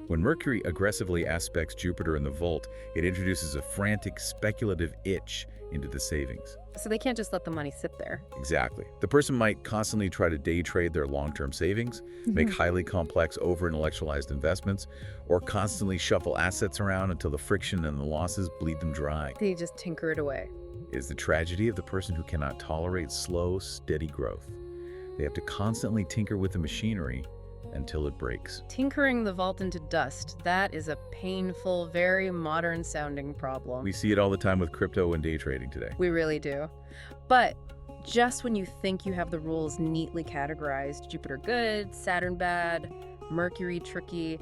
When Mercury aggressively aspects Jupiter in the vault, it introduces a frantic, speculative itch into the savings. So they can't just let the money sit there. Exactly. The person might constantly try to day trade their long-term savings, make highly complex, over-intellectualized investments, or constantly shuffle assets around until the friction and the losses bleed them dry. They just tinker it away. It is the tragedy of the person who cannot tolerate slow, steady growth. They have to constantly tinker with the machinery until it breaks. Tinkering the vault into dust, that is a painful, very modern-sounding problem. We see it all the time with crypto and day trading today. We really do. But just when you think you have the rules neatly categorized, Jupiter good, Saturn bad, Mercury tricky,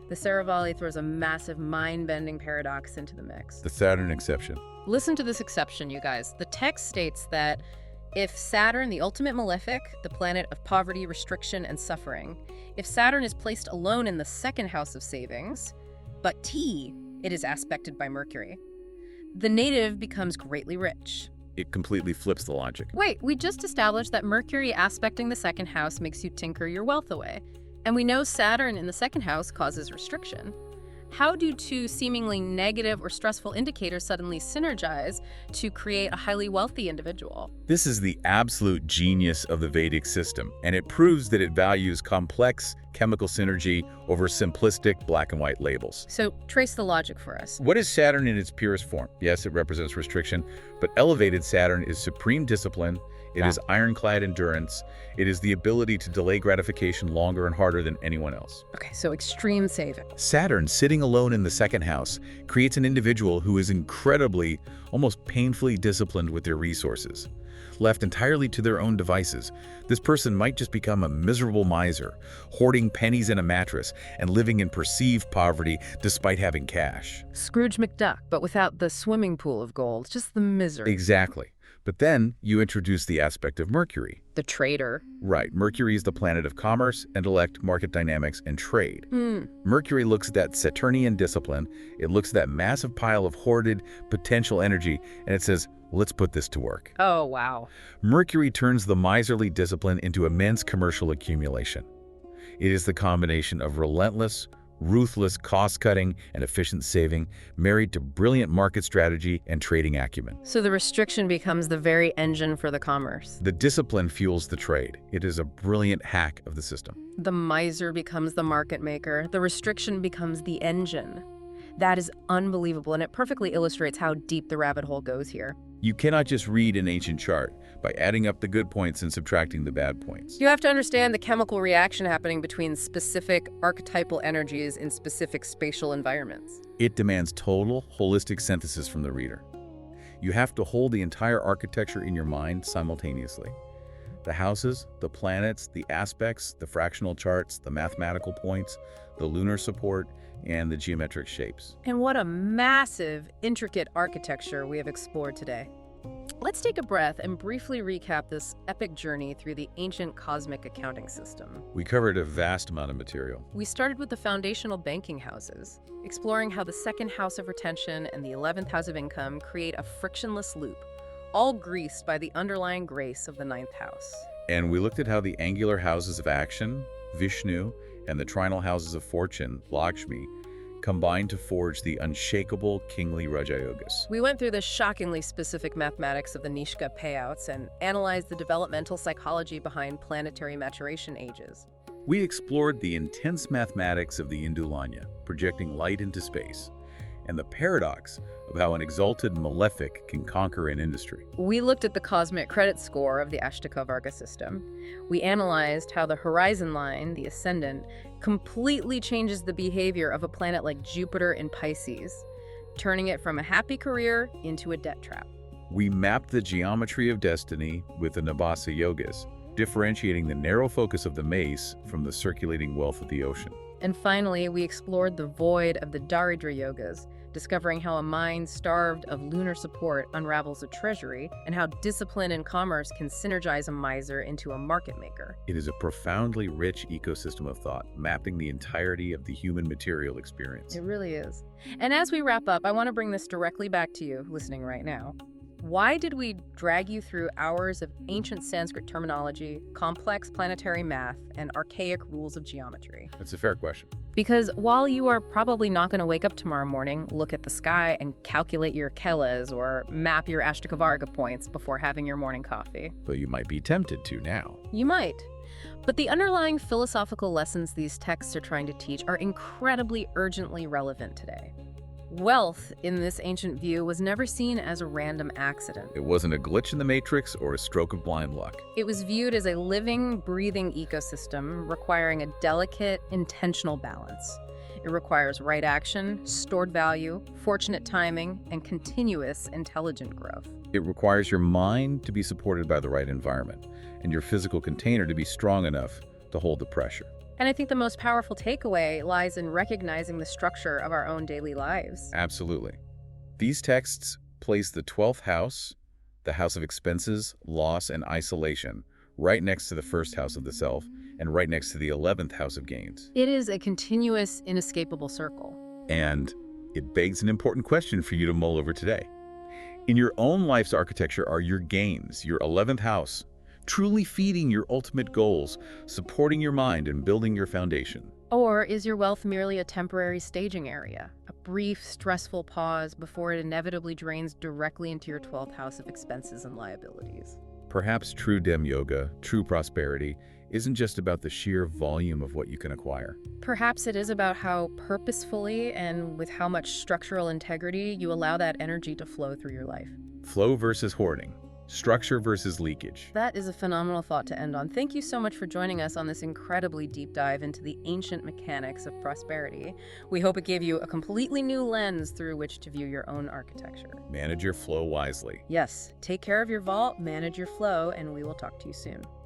the Saravalli throws a massive mind-bending paradox into the mix. The Saturn exception. Listen to this exception, you guys. The text states that if Saturn, the ultimate malefic, the planet of poverty, restriction, and suffering, if Saturn is placed alone in the second house of savings, but it is aspected by Mercury, the native becomes greatly rich. It completely flips the logic. Wait, we just established that Mercury aspecting the second house makes you tinker your wealth away. And we know Saturn in the second house causes restriction. How do two seemingly negative or stressful indicators suddenly synergize to create a highly wealthy individual? This is the absolute genius of the Vedic system, and it proves that it values complex chemical synergy over simplistic black and white labels. So trace the logic for us. What is Saturn in its purest form? Yes, it represents restriction, but elevated Saturn is supreme discipline. It is ironclad endurance. It is the ability to delay gratification longer and harder than anyone else. Okay, so extreme saving. Saturn, sitting alone in the second house, creates an individual who is incredibly, almost painfully disciplined with their resources. Left entirely to their own devices, this person might just become a miserable miser, hoarding pennies in a mattress and living in perceived poverty despite having cash. Scrooge McDuck, but without the swimming pool of gold, just the misery. Exactly. But then you introduce the aspect of Mercury. The trader. Right. Mercury is the planet of commerce, intellect, market dynamics, and trade. Mercury looks at that Saturnian discipline. It looks at that massive pile of hoarded potential energy, and it says, let's put this to work. Oh, wow. Mercury turns the miserly discipline into immense commercial accumulation. It is the combination of relentless, ruthless cost-cutting and efficient saving, married to brilliant market strategy and trading acumen. So the restriction becomes the very engine for the commerce. The discipline fuels the trade. It is a brilliant hack of the system. The miser becomes the market maker. The restriction becomes the engine. That is unbelievable, and it perfectly illustrates how deep the rabbit hole goes here. You cannot just read an ancient chart by adding up the good points and subtracting the bad points. You have to understand the chemical reaction happening between specific archetypal energies in specific spatial environments. It demands total, holistic synthesis from the reader. You have to hold the entire architecture in your mind simultaneously. The houses, the planets, the aspects, the fractional charts, the mathematical points, the lunar support, and the geometric shapes. And what a massive, intricate architecture we have explored today. Let's take a breath and briefly recap this epic journey through the ancient cosmic accounting system. We covered a vast amount of material. We started with the foundational banking houses, exploring how the second house of retention and the 11th house of income create a frictionless loop, all greased by the underlying grace of the 9th house. And we looked at how the angular houses of action, Vishnu, and the trinal houses of fortune, Lakshmi, combine to forge the unshakable kingly Raja Yogas. We went through the shockingly specific mathematics of the Nishka payouts and analyzed the developmental psychology behind planetary maturation ages. We explored the intense mathematics of the Indu Lagna, projecting light into space, and the paradox of how an exalted malefic can conquer an industry. We looked at the cosmic credit score of the Ashtaka Varga system. We analyzed how the horizon line, the ascendant, completely changes the behavior of a planet like Jupiter in Pisces, turning it from a happy career into a debt trap. We mapped the geometry of destiny with the Anapha Yogas, differentiating the narrow focus of the mace from the circulating wealth of the ocean. And finally, we explored the void of the Durudhura Yogas, discovering how a mind starved of lunar support unravels a treasury, and how discipline and commerce can synergize a miser into a market maker. It is a profoundly rich ecosystem of thought, mapping the entirety of the human material experience. It really is. And as we wrap up, I want to bring this directly back to you, listening right now. Why did we drag you through hours of ancient Sanskrit terminology, complex planetary math, and archaic rules of geometry? That's a fair question. Because while you are probably not going to wake up tomorrow morning, look at the sky, and calculate your kelas or map your Ashtaka Varga points before having your morning coffee. But you might be tempted to now. You might. But the underlying philosophical lessons these texts are trying to teach are incredibly urgently relevant today. Wealth, in this ancient view, was never seen as a random accident. It wasn't a glitch in the matrix or a stroke of blind luck. It was viewed as a living, breathing ecosystem requiring a delicate, intentional balance. It requires right action, stored value, fortunate timing, and continuous intelligent growth. It requires your mind to be supported by the right environment and your physical container to be strong enough to hold the pressure. And I think the most powerful takeaway lies in recognizing the structure of our own daily lives. Absolutely. These texts place the 12th house, the house of expenses, loss, and isolation, right next to the first house of the self, and right next to the 11th house of gains. It is a continuous, inescapable circle. And it begs an important question for you to mull over today. In your own life's architecture are your gains, your 11th house, truly feeding your ultimate goals, supporting your mind, and building your foundation? Or is your wealth merely a temporary staging area, a brief, stressful pause before it inevitably drains directly into your 12th house of expenses and liabilities? Perhaps true Dem Yoga, true prosperity, isn't just about the sheer volume of what you can acquire. Perhaps it is about how purposefully and with how much structural integrity you allow that energy to flow through your life. Flow versus hoarding. Structure versus leakage. That is a phenomenal thought to end on. Thank you so much for joining us on this incredibly deep dive into the ancient mechanics of prosperity. We hope it gave you a completely new lens through which to view your own architecture. Manage your flow wisely. Yes, take care of your vault, manage your flow, and we will talk to you soon.